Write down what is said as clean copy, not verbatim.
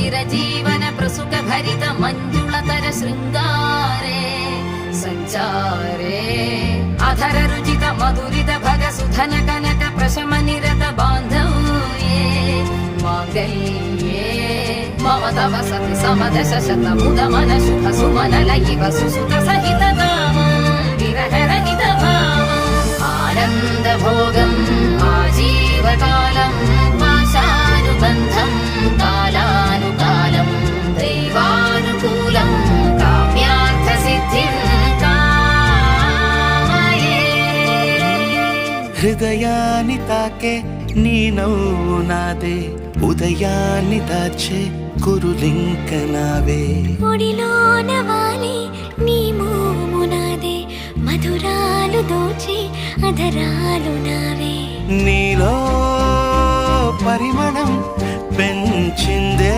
चिरजीवन प्रसुख भरित मञ्जुलतर शृङ्गारे सञ्चारे अधर रुचित मधुरित भग सुधन कनक प्रशम निरत बान्धव्ये माङ्गल्ये मम तव सति समदश शत मुद मन शुभ सुमन लयिव सुसुत सहित कामं विरह रहित भावम् आनन्द भोगम् आजीवकालम् पाशानुबन्धम् कालानुकालं दैवानुकूलं काम्यार्थ सिद्धिं कामये హృదయాన్ని తాకే నీ నవ్వు నాదే ఉదయాన్ని దాచే కురులింక నావే ఒడిలోన వాలి నీ మోము నాదే మధురాలు దోచి అధరాలు నావే నీలో పరిమళం పెంచిందే